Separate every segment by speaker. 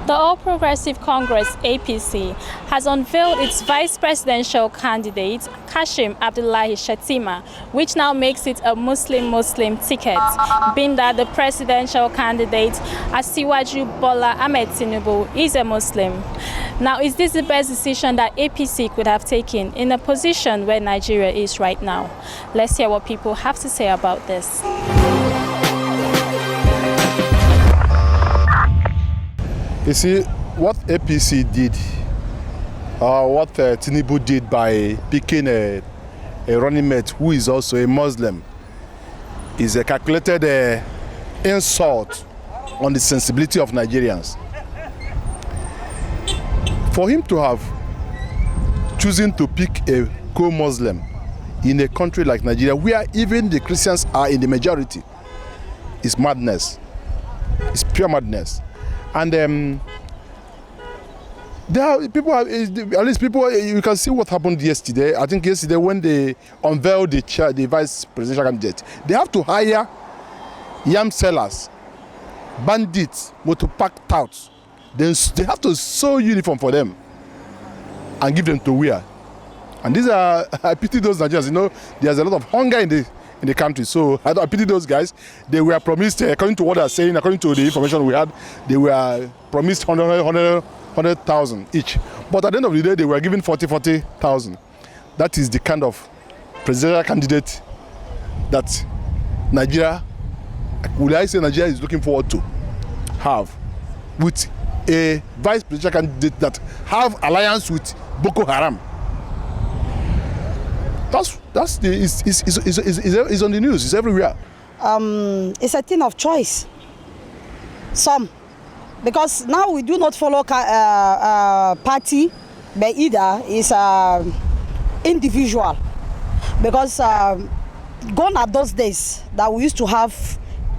Speaker 1: The All Progressive Congress (APC) has unveiled its vice presidential candidate, Kashim Abdullahi Shettima, which now makes it a Muslim ticket, being that the presidential candidate, Asiwaju Bola Ahmed Tinubu, is a Muslim. Now, is this the best decision that APC could have taken in a position where Nigeria is right now? Let's hear what people have to say about this.
Speaker 2: You see, what APC did, what Tinubu did by picking a running mate who is also a Muslim, is a calculated insult on the sensibility of Nigerians. For him to have chosen to pick a co-Muslim in a country like Nigeria, where even the Christians are in the majority, is madness. It's pure madness. And there are people, at least people, you can see what happened yesterday. I think yesterday when they unveiled the vice presidential candidate, they have to hire yam sellers, bandits, motopark touts. Then they have to sew uniform for them and give them to wear. And these are, I pity those Nigerians. You know, there's a lot of hunger in the country. So I pity those guys. They were promised, according to what they're saying, according to the information we had, they were promised 100,000 each. But at the end of the day, they were given 40,000. That is the kind of presidential candidate that Nigeria, will I say Nigeria is looking forward to have, with a vice presidential candidate that have alliance with Boko Haram. That's is on the news. It's everywhere.
Speaker 3: It's a thing of choice. Some, because now we do not follow party, but either is individual. Because gone are those days that we used to have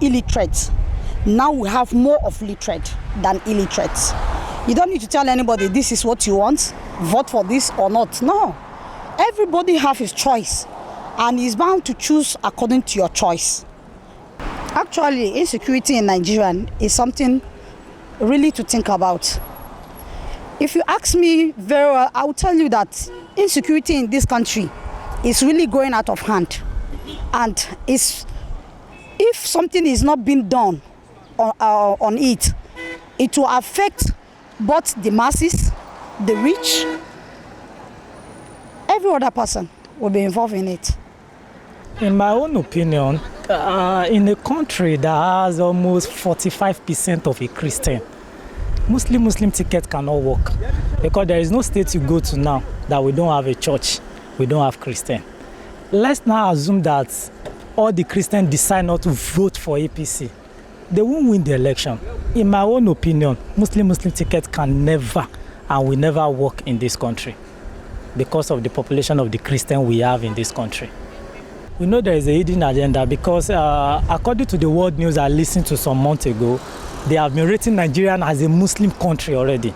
Speaker 3: illiterates. Now we have more of literate than illiterates. You don't need to tell anybody this is what you want, vote for this or not. No. Everybody have his choice and is bound to choose according to your choice. Actually, insecurity in Nigeria is something really to think about. If you ask me very well, I will tell you that insecurity in this country is really going out of hand. And if something is not being done on it, it will affect both the masses, the rich. Every other person will be involved in it.
Speaker 4: In my own opinion, in a country that has almost 45% of a Christian, Muslim ticket cannot work, because there is no state you go to now that we don't have a church, we don't have Christian. Let's now assume that all the Christians decide not to vote for APC. They won't win the election. In my own opinion, Muslim ticket can never and will never work in this country, because of the population of the Christian we have in this country. We know there is a hidden agenda, because according to the world news I listened to some months ago, they have been rating Nigeria as a Muslim country already.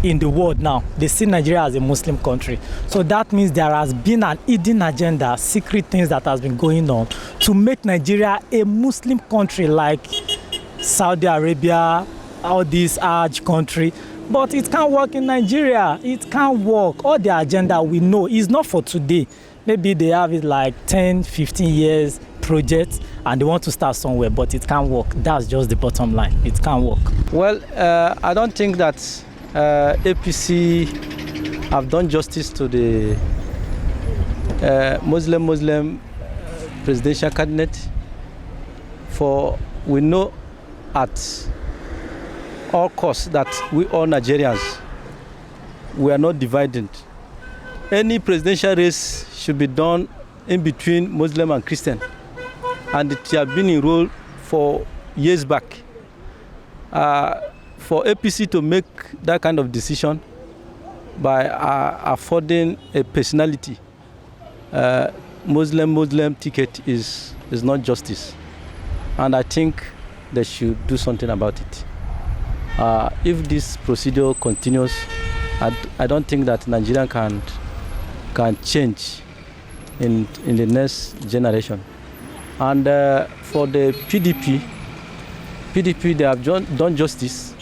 Speaker 4: In the world now, they see Nigeria as a Muslim country. So that means there has been an hidden agenda, secret things that has been going on to make Nigeria a Muslim country like Saudi Arabia, all these Hajj country. But it can't work in Nigeria. It can't work. All the agenda we know is not for today. Maybe they have it like 10, 15 years project and they want to start somewhere, but it can't work. That's just the bottom line. It can't work.
Speaker 5: Well, I don't think that APC have done justice to the Muslim presidential candidate. For we know at all costs that we all Nigerians, we are not divided. Any presidential race should be done in between Muslim and Christian, and it has been in role for years back. For APC to make that kind of decision by affording a personality, Muslim ticket is not justice, and I think they should do something about it. If this procedure continues, I don't think that Nigeria can change in the next generation. And for the PDP, they have done justice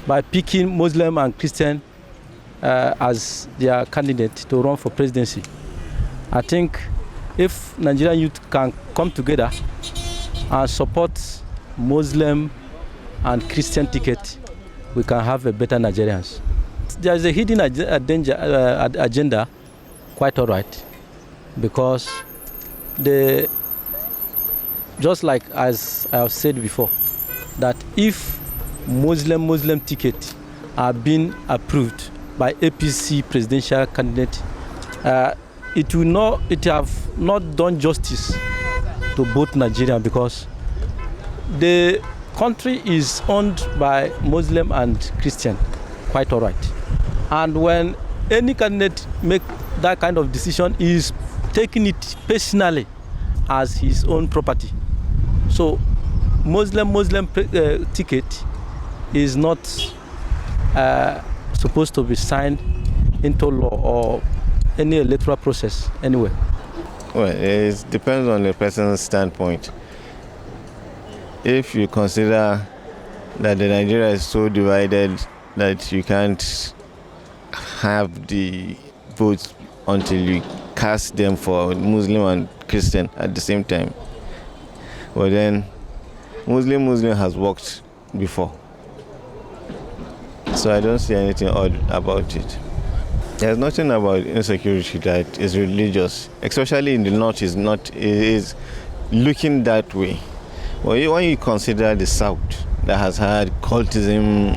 Speaker 5: by picking Muslim and Christian as their candidate to run for presidency. I think if Nigerian youth can come together and support Muslim and Christian ticket, we can have a better Nigerians. There is a hidden agenda, quite all right, because just like as I have said before, that if Muslim ticket are being approved by APC presidential candidate, it have not done justice to both Nigerians, because the country is owned by Muslim and Christian, quite all right. And when any candidate make that kind of decision, he is taking it personally as his own property. So Muslim ticket is not supposed to be signed into law or any electoral process anywhere.
Speaker 6: Well, it depends on the person's standpoint. If you consider that the Nigeria is so divided that you can't have the votes until you cast them for Muslim and Christian at the same time, well then Muslim has worked before, so I don't see anything odd about it. There's nothing about insecurity that is religious, especially in the north. Is looking that way. Well, when you consider the south that has had cultism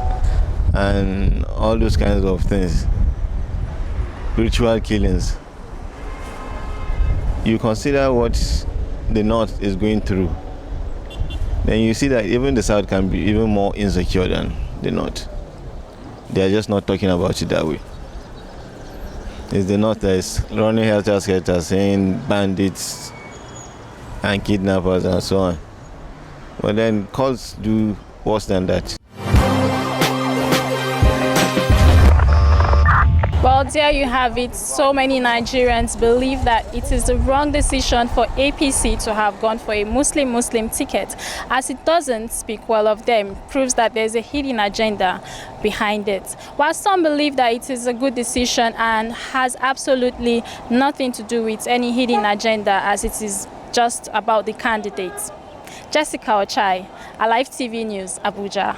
Speaker 6: and all those kinds of things, ritual killings, you consider what the north is going through, then you see that even the south can be even more insecure than the north. They are just not talking about it that way. It's the north that is running helter-skelter, saying bandits and kidnappers and so on. But then cults do worse than that.
Speaker 1: Well, there you have it. So many Nigerians believe that it is the wrong decision for APC to have gone for a Muslim ticket, as it doesn't speak well of them, proves that there's a hidden agenda behind it. While some believe that it is a good decision and has absolutely nothing to do with any hidden agenda, as it is just about the candidates. Jessica Ochai, Alive TV News, Abuja.